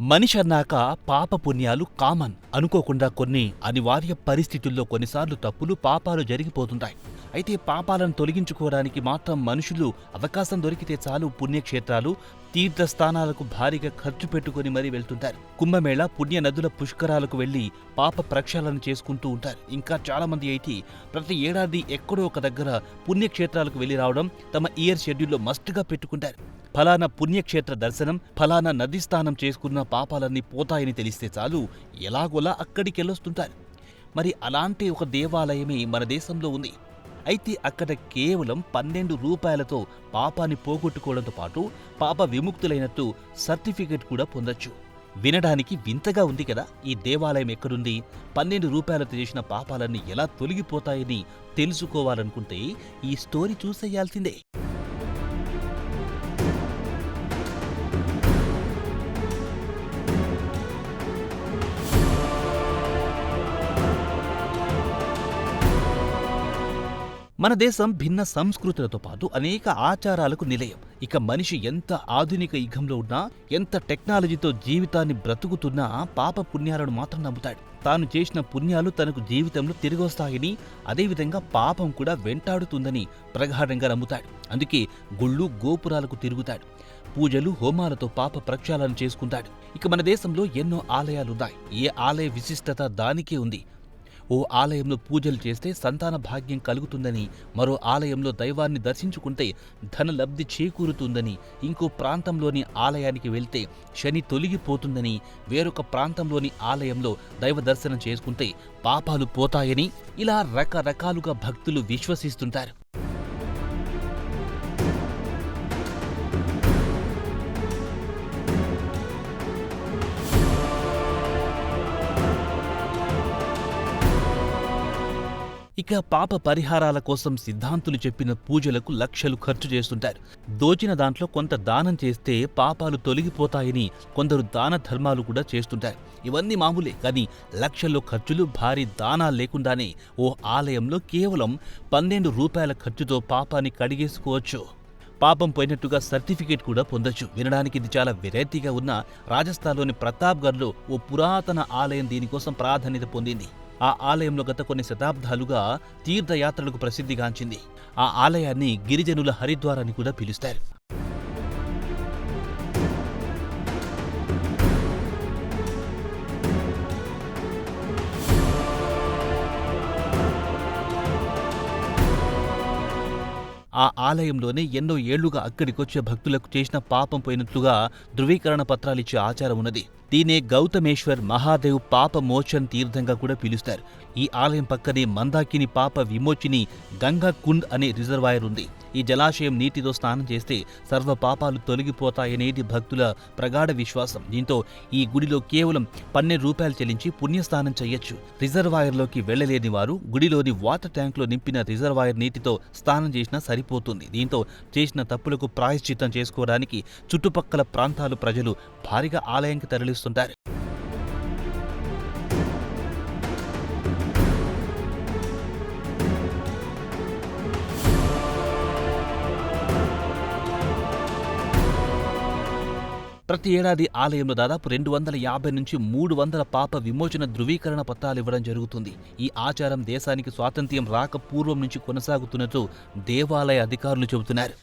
మనిషి అన్నాక పాపపుణ్యాలు కామన్. అనుకోకుండా కొన్ని అనివార్య పరిస్థితుల్లో కొన్నిసార్లు తప్పులు పాపాలు జరిగిపోతుంటాయి. అయితే పాపాలను తొలగించుకోవడానికి మాత్రం మనుషులు అవకాశం దొరికితే చాలు పుణ్యక్షేత్రాలు, తీర్థస్థానాలకు భారీగా ఖర్చు పెట్టుకుని మరీ వెళ్తుంటారు. కుంభమేళ, పుణ్య నదుల పుష్కరాలకు వెళ్లి పాప ప్రక్షాళన చేసుకుంటూ ఉంటారు. ఇంకా చాలా మంది అయితే ప్రతి ఏడాది ఎక్కడో ఒక దగ్గర పుణ్యక్షేత్రాలకు వెళ్లి రావడం తమ ఇయర్ షెడ్యూల్లో మస్ట్గా పెట్టుకుంటారు. ఫలానా పుణ్యక్షేత్ర దర్శనం, ఫలానా నది స్నానం చేసుకున్న పాపాలన్నీ పోతాయని తెలిస్తే చాలు ఎలాగోలా అక్కడికెళ్ళొస్తుంటారు. మరి అలాంటి ఒక దేవాలయమే మన దేశంలో ఉంది. అయితే అక్కడ కేవలం 12 రూపాయలతో పాపాన్ని పోగొట్టుకోవడంతో పాటు పాప విముక్తులైనట్టు సర్టిఫికెట్ కూడా పొందొచ్చు. వినడానికి వింతగా ఉంది కదా. ఈ దేవాలయం ఎక్కడుంది, 12 రూపాయలతో చేసిన పాపాలన్నీ ఎలా తొలగిపోతాయని తెలుసుకోవాలనుకుంటే ఈ స్టోరీ చూసేయాల్సిందే. మన దేశం భిన్న సంస్కృతులతో పాటు అనేక ఆచారాలకు నిలయం. ఇక మనిషి ఎంత ఆధునిక యుగంలో ఉన్నా, ఎంత టెక్నాలజీతో జీవితాన్ని బ్రతుకుతున్నా పాప పుణ్యాలను మాత్రం నమ్ముతాడు. తాను చేసిన పుణ్యాలు తనకు జీవితంలో తిరిగొస్తాయని, అదేవిధంగా పాపం కూడా వెంటాడుతుందని ప్రగాఢంగా నమ్ముతాడు. అందుకే గుళ్ళు గోపురాలకు తిరుగుతాడు. పూజలు హోమాలతో పాప ప్రక్షాళన చేసుకుంటాడు. ఇక మన దేశంలో ఎన్నో ఆలయాలున్నాయి. ఏ ఆలయ విశిష్టత దానికే ఉంది. ఓ ఆలయంలో పూజలు చేస్తే సంతాన భాగ్యం కలుగుతుందని, మరో ఆలయంలో దైవాన్ని దర్శించుకుంటే ధనలబ్ధి చేకూరుతుందని, ఇంకో ప్రాంతంలోని ఆలయానికి వెళ్తే శని తొలగిపోతుందని, వేరొక ప్రాంతంలోని ఆలయంలో దైవ దర్శనం చేసుకుంటే పాపాలు పోతాయని, ఇలా రకరకాలుగా భక్తులు విశ్వసిస్తుంటారు. ఇక పాప పరిహారాల కోసం సిద్ధాంతులు చెప్పిన పూజలకు లక్షలు ఖర్చు చేస్తుంటారు. దోచిన దాంట్లో కొంత దానం చేస్తే పాపాలు తొలగిపోతాయని కొందరు దాన ధర్మాలు కూడా చేస్తుంటారు. ఇవన్నీ మామూలే, కానీ లక్షల్లో ఖర్చులు, భారీ దానాలు లేకుండానే ఓ ఆలయంలో కేవలం 12 రూపాయల ఖర్చుతో పాపాన్ని కడిగేసుకోవచ్చు. పాపం పోయినట్టుగా సర్టిఫికేట్ కూడా పొందొచ్చు. వినడానికి ఇది చాలా వెరైటీగా ఉన్న రాజస్థాన్లోని ప్రతాప్గఢ్లో ఓ పురాతన ఆలయం దీనికోసం ప్రాధాన్యత పొందింది. ఆ ఆలయంలో గత కొన్ని శతాబ్దాలుగా తీర్థయాత్రలకు ప్రసిద్ధిగాంచింది. ఆ ఆలయాన్ని గిరిజనుల హరిద్వార్ అని కూడా పిలుస్తారు. ఆ ఆలయంలోనే ఎన్నో ఏళ్లుగా అక్కడికొచ్చే భక్తులకు చేసిన పాపం పోయినట్లుగా ధృవీకరణ పత్రాలిచ్చే ఆచారం ఉన్నది. దీనే గౌతమేశ్వర్ మహాదేవ్ పాప మోచన్ తీర్థంగా కూడా పిలుస్తారు. ఈ ఆలయం పక్కనే మందాకిని పాప విమోచిని గంగా కుండ్ అనే రిజర్వాయర్ ఉంది. ఈ జలాశయం నీటితో స్నానం చేస్తే సర్వ పాపాలు తొలగిపోతాయనేది భక్తుల ప్రగాఢ విశ్వాసం. దీంతో ఈ గుడిలో కేవలం 12 రూపాయలు చెల్లించి పుణ్యస్నానం చేయొచ్చు. రిజర్వాయర్లోకి వెళ్లలేని వారు గుడిలోని వాటర్ ట్యాంక్లో నింపిన రిజర్వాయర్ నీటితో స్నానం చేసినా సరిపోతుంది. దీంతో చేసిన తప్పులకు ప్రాయశ్చిత్తం చేసుకోవడానికి చుట్టుపక్కల ప్రాంతాలు ప్రజలు భారీగా ఆలయానికి తరలిస్తుంటారు. ప్రతి ఏడాది ఆలయంలో దాదాపు 250 నుంచి 300 పాప విమోచన ధృవీకరణ పత్రాలు ఇవ్వడం జరుగుతుంది. ఈ ఆచారం దేశానికి స్వాతంత్ర్యం రాక పూర్వం నుంచి కొనసాగుతున్నట్టు దేవాలయ అధికారులు చెబుతున్నారు.